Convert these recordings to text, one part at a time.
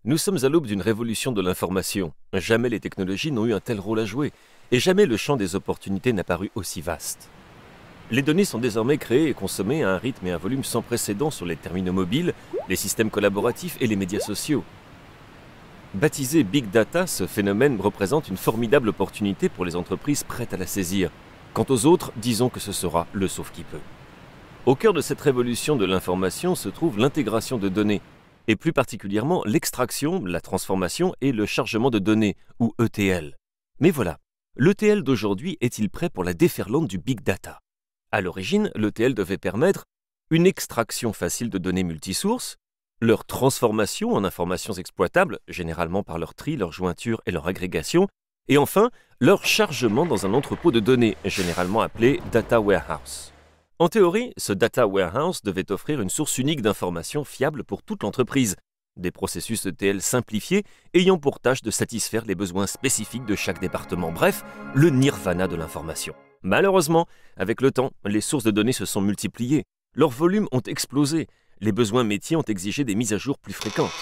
Nous sommes à l'aube d'une révolution de l'information. Jamais les technologies n'ont eu un tel rôle à jouer, et jamais le champ des opportunités n'a paru aussi vaste. Les données sont désormais créées et consommées à un rythme et un volume sans précédent sur les terminaux mobiles, les systèmes collaboratifs et les médias sociaux. Baptisé Big Data, ce phénomène représente une formidable opportunité pour les entreprises prêtes à la saisir. Quant aux autres, disons que ce sera le sauve-qui-peut. Au cœur de cette révolution de l'information se trouve l'intégration de données, et plus particulièrement l'extraction, la transformation et le chargement de données, ou ETL. Mais voilà, l'ETL d'aujourd'hui est-il prêt pour la déferlante du Big Data? À l'origine, l'ETL devait permettre une extraction facile de données multisources, leur transformation en informations exploitables, généralement par leur tri, leur jointure et leur agrégation, et enfin, leur chargement dans un entrepôt de données, généralement appelé Data Warehouse. En théorie, ce Data Warehouse devait offrir une source unique d'informations fiables pour toute l'entreprise, des processus ETL simplifiés ayant pour tâche de satisfaire les besoins spécifiques de chaque département, bref, le nirvana de l'information. Malheureusement, avec le temps, les sources de données se sont multipliées, leurs volumes ont explosé, les besoins métiers ont exigé des mises à jour plus fréquentes.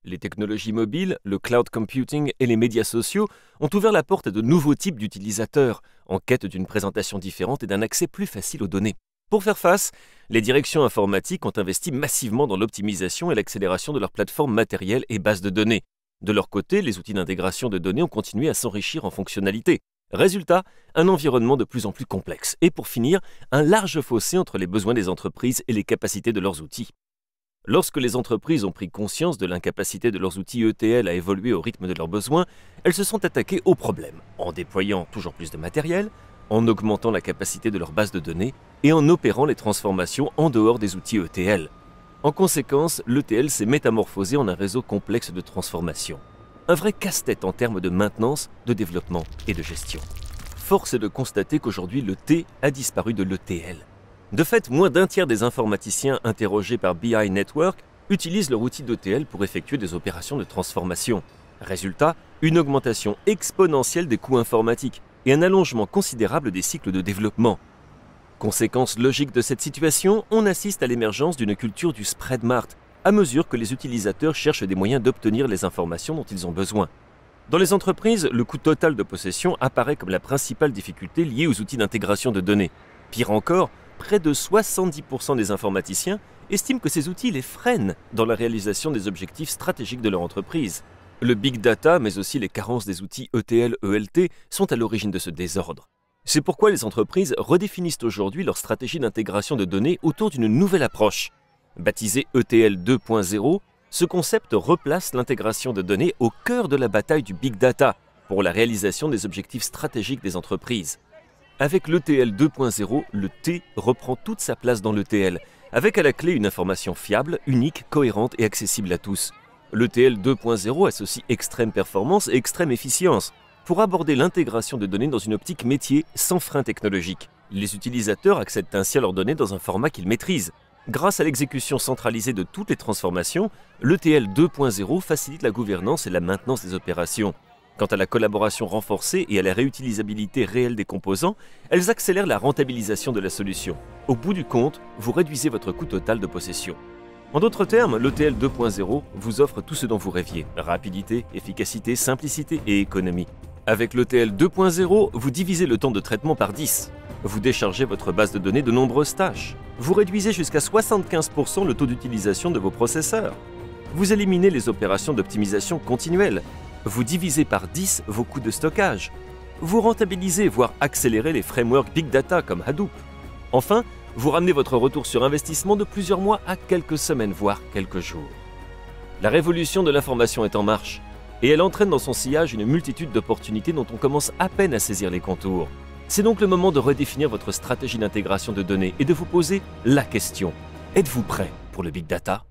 Les technologies mobiles, le cloud computing et les médias sociaux ont ouvert la porte à de nouveaux types d'utilisateurs, en quête d'une présentation différente et d'un accès plus facile aux données. Pour faire face, les directions informatiques ont investi massivement dans l'optimisation et l'accélération de leurs plateformes matérielles et bases de données. De leur côté, les outils d'intégration de données ont continué à s'enrichir en fonctionnalités. Résultat, un environnement de plus en plus complexe. Et pour finir, un large fossé entre les besoins des entreprises et les capacités de leurs outils. Lorsque les entreprises ont pris conscience de l'incapacité de leurs outils ETL à évoluer au rythme de leurs besoins, elles se sont attaquées au problème, en déployant toujours plus de matériel, en augmentant la capacité de leur base de données et en opérant les transformations en dehors des outils ETL. En conséquence, l'ETL s'est métamorphosé en un réseau complexe de transformation. Un vrai casse-tête en termes de maintenance, de développement et de gestion. Force est de constater qu'aujourd'hui, le T a disparu de l'ETL. De fait, moins d'un tiers des informaticiens interrogés par BI Network utilisent leur outil d'ETL pour effectuer des opérations de transformation. Résultat, une augmentation exponentielle des coûts informatiques et un allongement considérable des cycles de développement. Conséquence logique de cette situation, on assiste à l'émergence d'une culture du spread mart, à mesure que les utilisateurs cherchent des moyens d'obtenir les informations dont ils ont besoin. Dans les entreprises, le coût total de possession apparaît comme la principale difficulté liée aux outils d'intégration de données. Pire encore, près de 70% des informaticiens estiment que ces outils les freinent dans la réalisation des objectifs stratégiques de leur entreprise. Le big data, mais aussi les carences des outils ETL-ELT sont à l'origine de ce désordre. C'est pourquoi les entreprises redéfinissent aujourd'hui leur stratégie d'intégration de données autour d'une nouvelle approche. Baptisé ETL 2.0, ce concept replace l'intégration de données au cœur de la bataille du big data pour la réalisation des objectifs stratégiques des entreprises. Avec l'ETL 2.0, le T reprend toute sa place dans l'ETL, avec à la clé une information fiable, unique, cohérente et accessible à tous. L'ETL 2.0 associe extrême performance et extrême efficience pour aborder l'intégration de données dans une optique métier sans frein technologique. Les utilisateurs accèdent ainsi à leurs données dans un format qu'ils maîtrisent. Grâce à l'exécution centralisée de toutes les transformations, l'ETL 2.0 facilite la gouvernance et la maintenance des opérations. Quant à la collaboration renforcée et à la réutilisabilité réelle des composants, elles accélèrent la rentabilisation de la solution. Au bout du compte, vous réduisez votre coût total de possession. En d'autres termes, l'ETL 2.0 vous offre tout ce dont vous rêviez. Rapidité, efficacité, simplicité et économie. Avec l'ETL 2.0, vous divisez le temps de traitement par 10. Vous déchargez votre base de données de nombreuses tâches. Vous réduisez jusqu'à 75% le taux d'utilisation de vos processeurs. Vous éliminez les opérations d'optimisation continuelle. Vous divisez par 10 vos coûts de stockage. Vous rentabilisez, voire accélérez les frameworks Big Data comme Hadoop. Enfin, vous ramenez votre retour sur investissement de plusieurs mois à quelques semaines, voire quelques jours. La révolution de l'information est en marche, et elle entraîne dans son sillage une multitude d'opportunités dont on commence à peine à saisir les contours. C'est donc le moment de redéfinir votre stratégie d'intégration de données et de vous poser la question. Êtes-vous prêt pour le Big Data ?